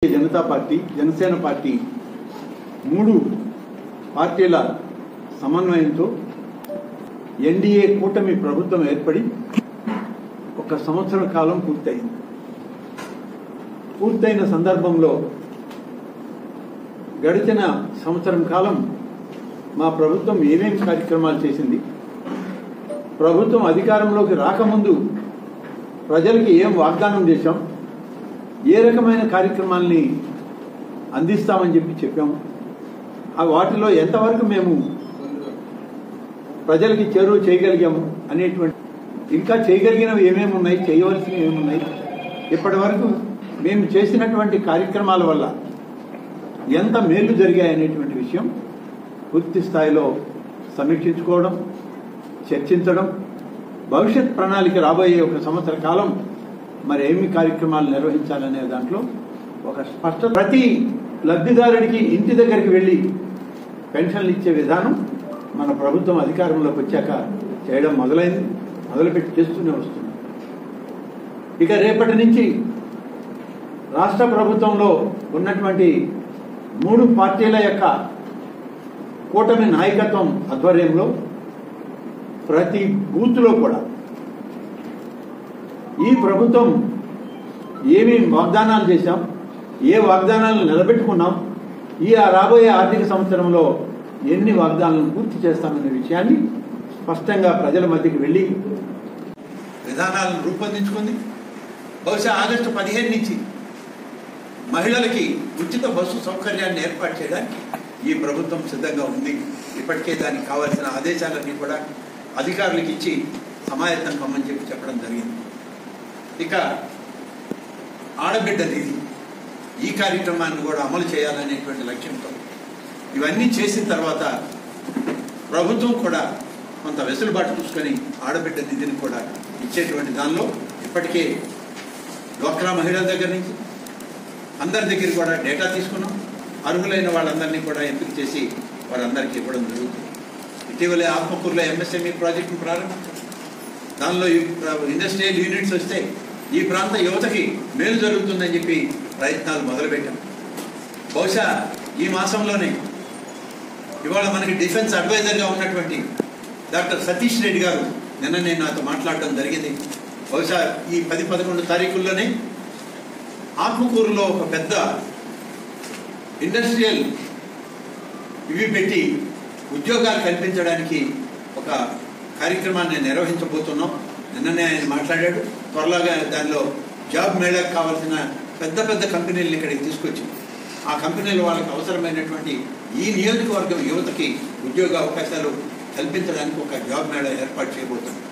जनता party जनसेन party मूడు పార్టీల సమన్వయంతో NDA కూటమి ప్రభుత్వం ఏర్పడి ఒక సంవత్సర కాలం పూర్తయిన సందర్భంలో గడిచిన సంవత్సరం కాలం మా ప్రభుత్వం ఏమేం కార్యక్రమాలు చేసింది, ప్రభుత్వం అధికారంలోకి రాకముందు ప్రజలకు ఏం వాగ్దానం చేశాం, ఏ రకమైన కార్యక్రమాల్ని అందిస్తామని చెప్పాము, ఆ వాటిలో ఎంతవరకు మేము ప్రజలకి చేరువ చేయగలిగాము అనేటువంటి, ఇంకా చేయగలిగినవి ఏమేమి ఉన్నాయి, చేయవలసినవి ఏమున్నాయి, ఇప్పటి వరకు మేము చేసినటువంటి కార్యక్రమాల వల్ల ఎంత మేలు జరిగాయనేటువంటి విషయం పూర్తి స్థాయిలో సమీక్షించుకోవడం, చర్చించడం, భవిష్యత్ ప్రణాళిక రాబోయే ఒక సంవత్సర కాలం మరి ఏమి కార్యక్రమాలు నిర్వహించాలనే దాంట్లో ఒక స్పష్టత, ప్రతి లబ్ధిదారుడికి ఇంటి దగ్గరికి వెళ్లి పెన్షన్లు ఇచ్చే విధానం మన ప్రభుత్వం అధికారంలోకి వచ్చాక చేయడం మొదలుపెట్టి చేస్తూనే వస్తుంది. ఇక రేపటి నుంచి రాష్ట్ర ప్రభుత్వంలో ఉన్నటువంటి 3 పార్టీల యొక్క కూటమి నాయకత్వం ఆధ్వర్యంలో ప్రతి బూత్లో కూడా ఈ ప్రభుత్వం ఏమేమి వాగ్దానాలు చేశాం, ఏ వాగ్దానాలను నిలబెట్టుకున్నాం, ఈ రాబోయే ఆర్థిక సంవత్సరంలో ఎన్ని వాగ్దానాలను పూర్తి చేస్తామనే విషయాన్ని స్పష్టంగా ప్రజల మధ్యకి వెళ్లి విధానాలను రూపొందించుకుంది. బహుశా ఆగస్టు 15 నుంచి మహిళలకి ఉచిత బస్సు సౌకర్యాన్ని ఏర్పాటు చేయడానికి ఈ ప్రభుత్వం సిద్ధంగా ఉంది. ఇప్పటికే దానికి కావాల్సిన ఆదేశాలన్నీ కూడా అధికారులకు ఇచ్చి సమాయత్తం కమ్మని చెప్పడం జరిగింది. ఇక ఆడబిడ్డ నిధి, ఈ కార్యక్రమాన్ని కూడా అమలు చేయాలనేటువంటి లక్ష్యంతో ఇవన్నీ చేసిన తర్వాత ప్రభుత్వం కూడా కొంత వెసులుబాటు చూసుకొని ఆడబిడ్డ నిధిని కూడా ఇచ్చేటువంటి దానిలో ఇప్పటికే డ్వాక్రా మహిళల దగ్గర నుంచి అందరి దగ్గర కూడా డేటా తీసుకున్నాం. అర్హులైన వాళ్ళందరినీ కూడా ఎంపిక చేసి వారందరికీ ఇవ్వడం జరుగుతుంది. ఇటీవలే ఆత్మకూరులో ఎంఎస్ఎంఈ ప్రాజెక్టును ప్రారంభించాం. దానిలో ఇండస్ట్రియల్ యూనిట్స్ వస్తే ఈ ప్రాంత యువతకి మేలు జరుగుతుందని చెప్పి ప్రయత్నాలు మొదలుపెట్టాం. బహుశా ఈ మాసంలోనే ఇవాళ మనకి డిఫెన్స్ అడ్వైజర్గా ఉన్నటువంటి డాక్టర్ సతీష్ రెడ్డి గారు నిన్న నాతో మాట్లాడడం జరిగింది. బహుశా ఈ 10-11 తారీఖుల్లోనే ఆత్మకూరులో ఒక పెద్ద ఇండస్ట్రియల్ ఇవి పెట్టి ఉద్యోగాలు కల్పించడానికి ఒక కార్యక్రమాన్ని నిర్వహించబోతున్నాం. నిన్ననే ఆయన మాట్లాడాడు. త్వరలోగా దానిలో జాబ్ మేళకు కావాల్సిన పెద్ద కంపెనీలను ఇక్కడికి తీసుకొచ్చి ఆ కంపెనీలు వాళ్ళకి అవసరమైనటువంటి ఈ నియోజకవర్గం యువతకి ఉద్యోగ అవకాశాలు కల్పించడానికి ఒక జాబ్ మేళ ఏర్పాటు చేయబోతున్నాం.